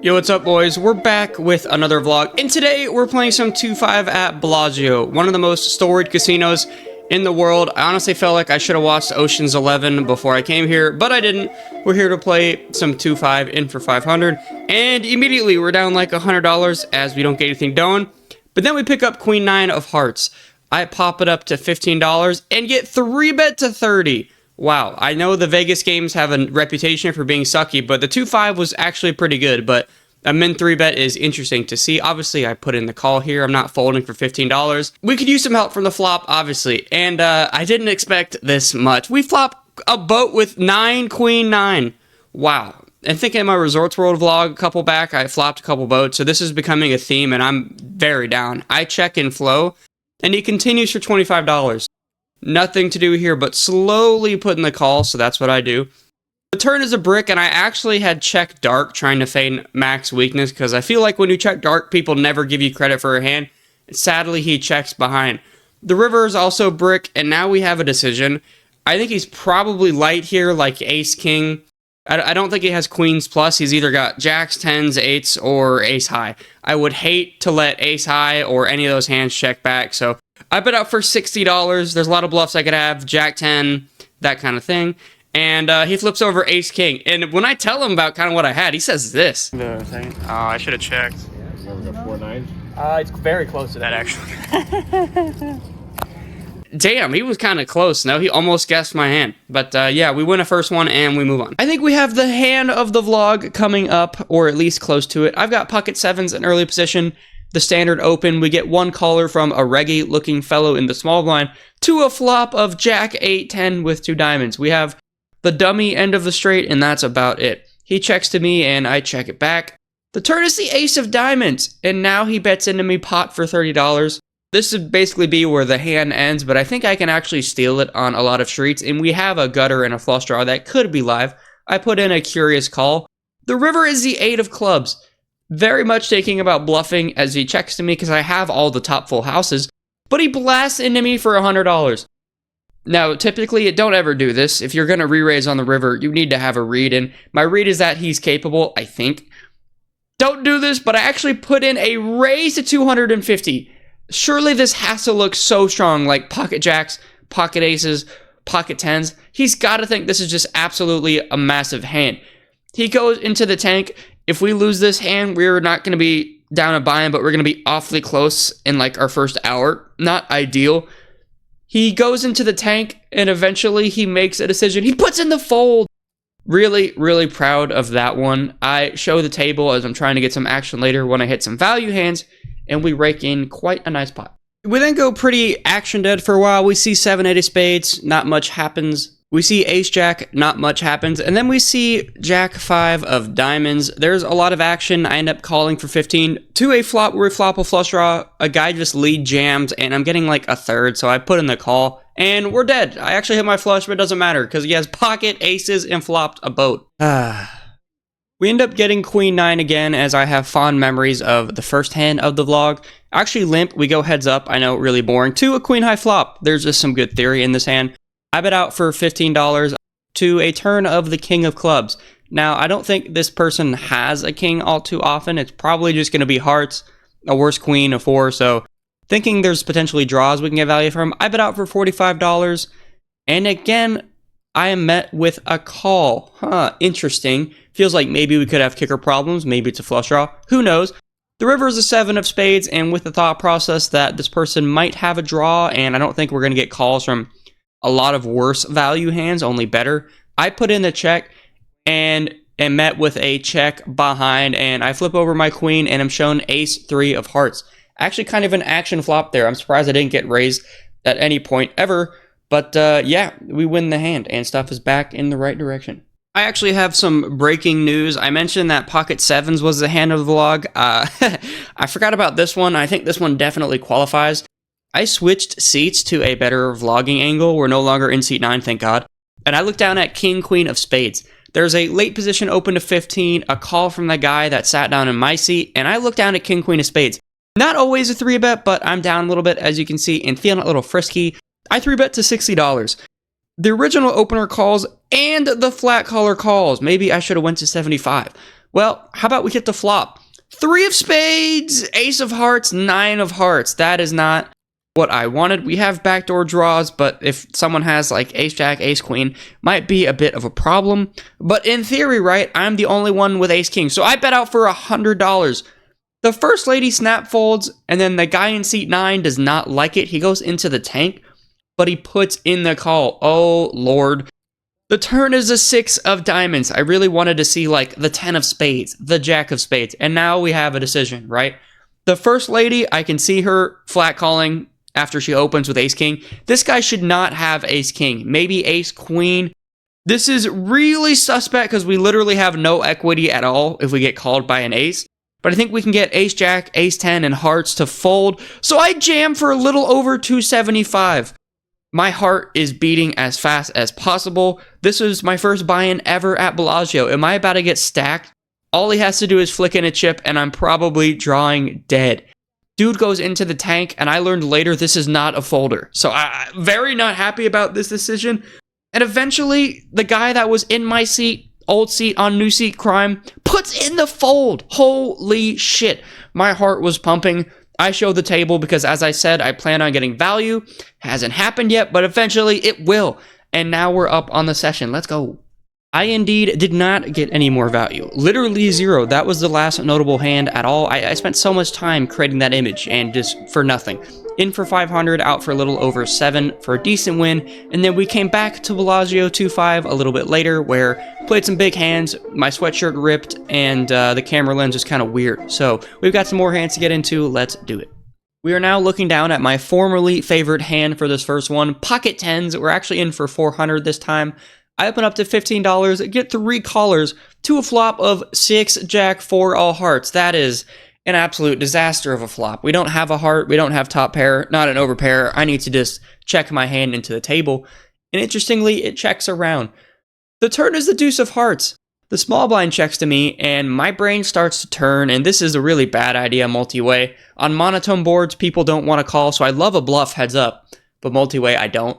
Yo, what's up, boys? We're back with another vlog, and today we're playing some 2-5 at Bellagio, one of the most storied casinos in the world. I honestly felt like I should have watched Ocean's 11 before I came here, but I didn't. We're here to play some 2-5 in for 500, and immediately we're down like $100 as we don't get anything done. But then we pick up Queen 9 of Hearts. I pop it up to $15 and get 3-bet to 30. Wow, I know the Vegas games have a reputation for being sucky, but the 2-5 was actually pretty good, but a min 3-bet is interesting to see. Obviously, I put in the call here. I'm not folding for $15. We could use some help from the flop, obviously, and I didn't expect this much. We flop a boat with 9, Queen 9. Wow. And thinking of my Resorts World vlog a couple back, I flopped a couple boats, so this is becoming a theme, and I'm very down. I check in flow, and he continues for $25. Nothing to do here but slowly put in the call, so that's what I do. The turn is a brick, and I actually had check dark trying to feign max weakness, because I feel like when you check dark, people never give you credit for a hand. Sadly, he checks behind. The river is also brick, and now we have a decision. I think he's probably light here, like ace king. I don't think he has queens plus. He's either got jacks, 10s, 8s, or ace high. I would hate to let ace high or any of those hands check back, so I bet out for $60. There's a lot of bluffs I could have, jack 10, that kind of thing. And he flips over ace king. And when I tell him about kind of what I had, he says this. Oh, I should have checked. Yeah, we got 4-9. It's very close to that, actually. Damn, he was kind of close. No, he almost guessed my hand. But yeah, we win a first one and we move on. I think we have the hand of the vlog coming up, or at least close to it. I've got pocket sevens in early position. The standard open, we get one caller from a reggae looking fellow in the small blind to a flop of jack 8-10 with 2 diamonds. We have the dummy end of the straight, and that's about it. He checks to me and I check it back. The turn is the ace of diamonds, and now he bets into me pot for $30. This would basically be where the hand ends, but I think I can actually steal it on a lot of streets, and we have a gutter and a flush draw that could be live. I put in a curious call. The river is the 8 of clubs. Very much thinking about bluffing as he checks to me because I have all the top full houses, but he blasts into me for $100. Now, typically, don't ever do this. If you're going to re-raise on the river, you need to have a read, and my read is that he's capable, I think. Don't do this, but I actually put in a raise to 250. Surely this has to look so strong, like pocket jacks, pocket aces, pocket 10s. He's got to think this is just absolutely a massive hand. He goes into the tank. If we lose this hand, we're not going to be down a buy-in, but we're going to be awfully close in like our first hour. Not ideal. He goes into the tank, and eventually he makes a decision. He puts in the fold. Really, really proud of that one. I show the table as I'm trying to get some action later when I hit some value hands, and we rake in quite a nice pot. We then go pretty action dead for a while. We see 7-8 of spades. Not much happens. We see ace jack, not much happens, and then we see jack 5 of diamonds. There's a lot of action. I end up calling for 15 to a flop where we flop a flush draw. A guy just lead jams, and I'm getting like a third, so I put in the call, and we're dead. I actually hit my flush, but it doesn't matter because he has pocket aces and flopped a boat. We end up getting Queen 9 again, as I have fond memories of the first hand of the vlog. Actually limp, we go heads up. I know, really boring. To a queen high flop. There's just some good theory in this hand. I bet out for $15 to a turn of the king of clubs. Now, I don't think this person has a king all too often. It's probably just going to be hearts, a worse queen, a 4. So thinking there's potentially draws we can get value from, I bet out for $45. And again, I am met with a call. Interesting. Feels like maybe we could have kicker problems. Maybe it's a flush draw. Who knows? The river is a 7 of spades, and with the thought process that this person might have a draw, and I don't think we're going to get calls from a lot of worse value hands, only better. I put in the check and am met with a check behind, and I flip over my queen and I'm shown ace 3 of hearts. Actually kind of an action flop there. I'm surprised I didn't get raised at any point ever, but yeah, we win the hand and stuff is back in the right direction. I actually have some breaking news. I mentioned that pocket sevens was the hand of the vlog. I forgot about this one. I think this one definitely qualifies. I switched seats to a better vlogging angle. We're no longer in seat 9, thank God. And I look down at king, queen of spades. There's a late position open to 15, a call from the guy that sat down in my seat, and I look down at king, queen of spades. Not always a 3-bet, but I'm down a little bit, as you can see, and feeling a little frisky. I 3-bet to $60. The original opener calls and the flat caller calls. Maybe I should have went to 75. Well, how about we hit the flop? 3 of spades, ace of hearts, 9 of hearts. That is not what I wanted. We have backdoor draws, but if someone has like ace jack, ace queen, might be a bit of a problem. But in theory, right, I'm the only one with ace king. So I bet out for $100. The first lady snap folds, and then the guy in seat 9 does not like it. He goes into the tank, but he puts in the call. Oh, Lord. The turn is a 6 of diamonds. I really wanted to see like the 10 of spades, the jack of spades, and now we have a decision, right? The first lady, I can see her flat calling after she opens with ace king. This guy should not have ace king, maybe ace queen. This is really suspect because we literally have no equity at all if we get called by an ace. But I think we can get ace jack, ace 10, and hearts to fold. So I jam for a little over 275. My heart is beating as fast as possible. This is my first buy-in ever at Bellagio. Am I about to get stacked? All he has to do is flick in a chip, and I'm probably drawing dead. Dude goes into the tank, and I learned later this is not a folder. So I'm very not happy about this decision. And eventually, the guy that was in my seat, old seat on new seat crime, puts in the fold. Holy shit. My heart was pumping. I showed the table because, as I said, I plan on getting value. Hasn't happened yet, but eventually it will. And now we're up on the session. Let's go. I indeed did not get any more value. Literally 0. That was the last notable hand at all. I spent so much time creating that image and just for nothing. In for 500, out for a little over 7 for a decent win. And then we came back to Bellagio 2-5 a little bit later where played some big hands. My sweatshirt ripped and the camera lens is kind of weird. So we've got some more hands to get into. Let's do it. We are now looking down at my formerly favorite hand for this first one. Pocket 10s. We're actually in for 400 this time. I open up to $15, get 3 callers to a flop of 6 jack 4 all hearts. That is an absolute disaster of a flop. We don't have a heart, we don't have top pair, not an overpair. I need to just check my hand into the table. And interestingly, it checks around. The turn is the deuce of hearts. The small blind checks to me, and my brain starts to turn, and this is a really bad idea multi-way. On monotone boards, people don't want to call, so I love a bluff heads up, but multi-way, I don't.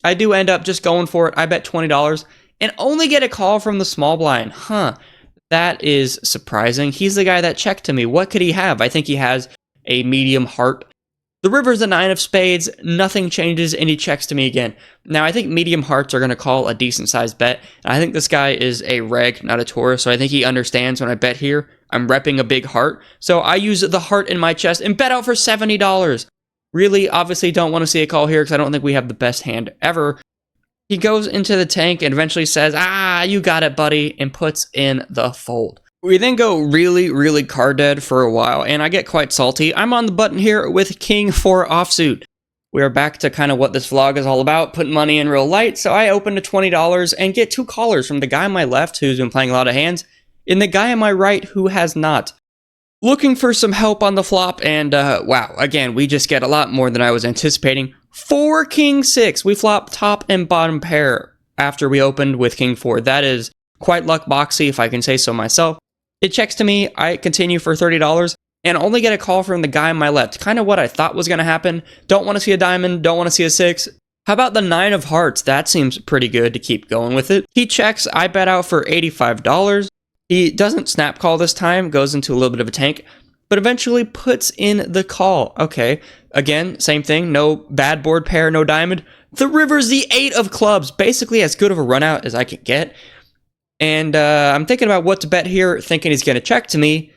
I do end up just going for it. I bet $20 and only get a call from the small blind. Huh. That is surprising. He's the guy that checked to me. What could he have? I think he has a medium heart. The river's a 9 of spades. Nothing changes, and he checks to me again. Now, I think medium hearts are going to call a decent-sized bet. And I think this guy is a reg, not a tourist, so I think he understands when I bet here. I'm repping a big heart. So I use the heart in my chest and bet out for $70. Really, obviously don't want to see a call here because I don't think we have the best hand ever. He goes into the tank and eventually says, you got it, buddy, and puts in the fold. We then go really, really card dead for a while, and I get quite salty. I'm on the button here with King 4 offsuit. We are back to kind of what this vlog is all about, putting money in real light, so I open to $20 and get 2 callers from the guy on my left, who's been playing a lot of hands, and the guy on my right, who has not. Looking for some help on the flop, and wow, again, we just get a lot more than I was anticipating. 4 King 6. We flop top and bottom pair after we opened with King 4. That is quite luck boxy, if I can say so myself. It checks to me. I continue for $30 and only get a call from the guy on my left. Kind of what I thought was going to happen. Don't want to see a diamond. Don't want to see a 6. How about the 9 of hearts? That seems pretty good to keep going with it. He checks. I bet out for $85. He doesn't snap call this time, goes into a little bit of a tank, but eventually puts in the call. Okay, again, same thing, no bad board pair, no diamond. The river's the 8 of clubs, basically as good of a run out as I could get. And I'm thinking about what to bet here, thinking he's going to check to me,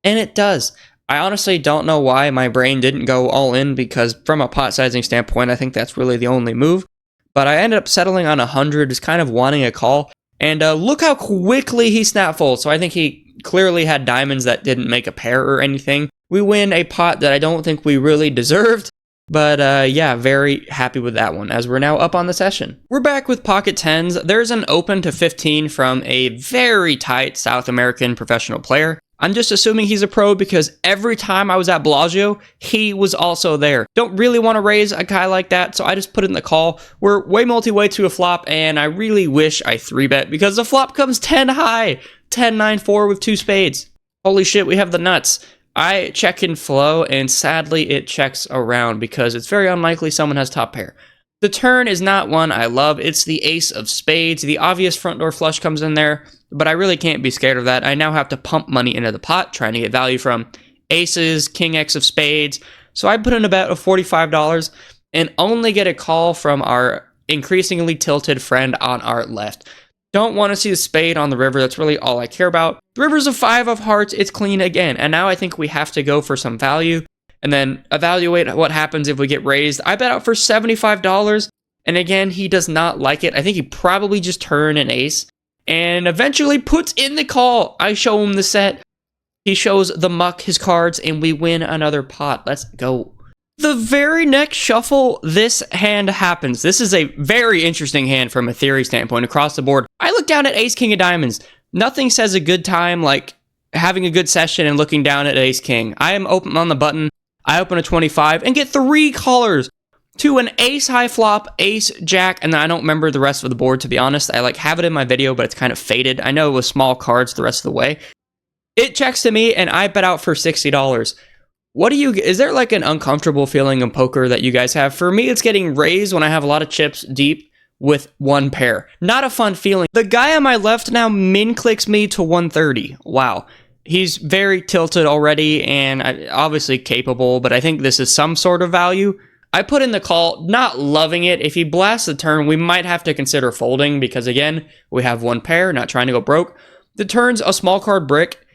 and it does. I honestly don't know why my brain didn't go all in, because from a pot sizing standpoint, I think that's really the only move. But I ended up settling on 100, just kind of wanting a call. And look how quickly he snap folds. So I think he clearly had diamonds that didn't make a pair or anything. We win a pot that I don't think we really deserved. But yeah, very happy with that one, as we're now up on the session. We're back with pocket 10s. There's an open to 15 from a very tight South American professional player. I'm just assuming he's a pro because every time I was at Bellagio, he was also there. Don't really want to raise a guy like that, so I just put in the call. We're way multi-way to a flop, and I really wish I 3-bet because the flop comes 10 high. 10-9-4 with 2 spades. Holy shit, we have the nuts. I check in flow, and sadly it checks around because it's very unlikely someone has top pair. The turn is not one I love. It's the ace of spades. The obvious front door flush comes in there, but I really can't be scared of that. I now have to pump money into the pot, trying to get value from aces, king X of spades. So I put in a bet of $45 and only get a call from our increasingly tilted friend on our left. Don't want to see the spade on the river. That's really all I care about. The river's a 5 of hearts. It's clean again. And now I think we have to go for some value and then evaluate what happens if we get raised. I bet out for $75. And again, he does not like it. I think he probably just turned an ace and eventually puts in the call. I show him the set. He shows the muck his cards and we win another pot. Let's go. The very next shuffle, this hand happens. This is a very interesting hand from a theory standpoint across the board. I look down at ace king of diamonds. Nothing says a good time like having a good session and looking down at ace king. I am open on the button. I open a 25 and get 3 callers to an ace high flop, ace jack, and then I don't remember the rest of the board, to be honest. I like have it in my video, but it's kind of faded. I know it was small cards the rest of the way. It checks to me and I bet out for $60. What do you, is there like an uncomfortable feeling in poker that you guys have? For me, it's getting raised when I have a lot of chips deep with one pair. Not a fun feeling. The guy on my left now min clicks me to 130. Wow. He's very tilted already and obviously capable, but I think this is some sort of value. I put in the call, not loving it. If he blasts the turn, we might have to consider folding because again, we have one pair, not trying to go broke. The turn's a small card brick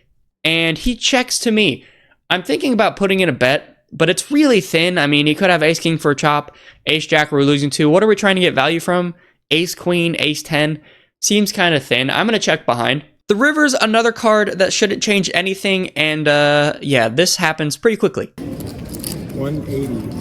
and he checks to me. I'm thinking about putting in a bet, but it's really thin. I mean, he could have ace king for a chop, ace jack we're losing to. What are we trying to get value from? Ace queen, ace 10. Seems kind of thin. I'm going to check behind. The river's another card that shouldn't change anything, and yeah, this happens pretty quickly. 180.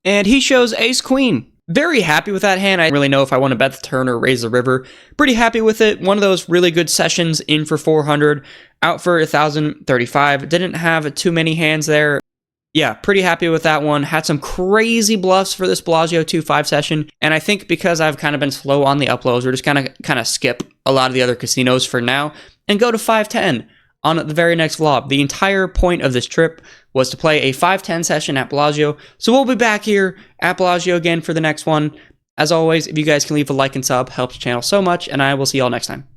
And he shows ace queen. Very happy with that hand. I don't really know if I want to bet the turn or raise the river. Pretty happy with it. One of those really good sessions, in for 400, out for 1,035. Didn't have too many hands there. Yeah, pretty happy with that one. Had some crazy bluffs for this Bellagio 2-5 session. And I think because I've kind of been slow on the uploads, we're just kind of skip a lot of the other casinos for now and go to 5-10 on the very next vlog. The entire point of this trip was to play a 5-10 session at Bellagio. So we'll be back here at Bellagio again for the next one. As always, if you guys can leave a like and sub, helps the channel so much, and I will see y'all next time.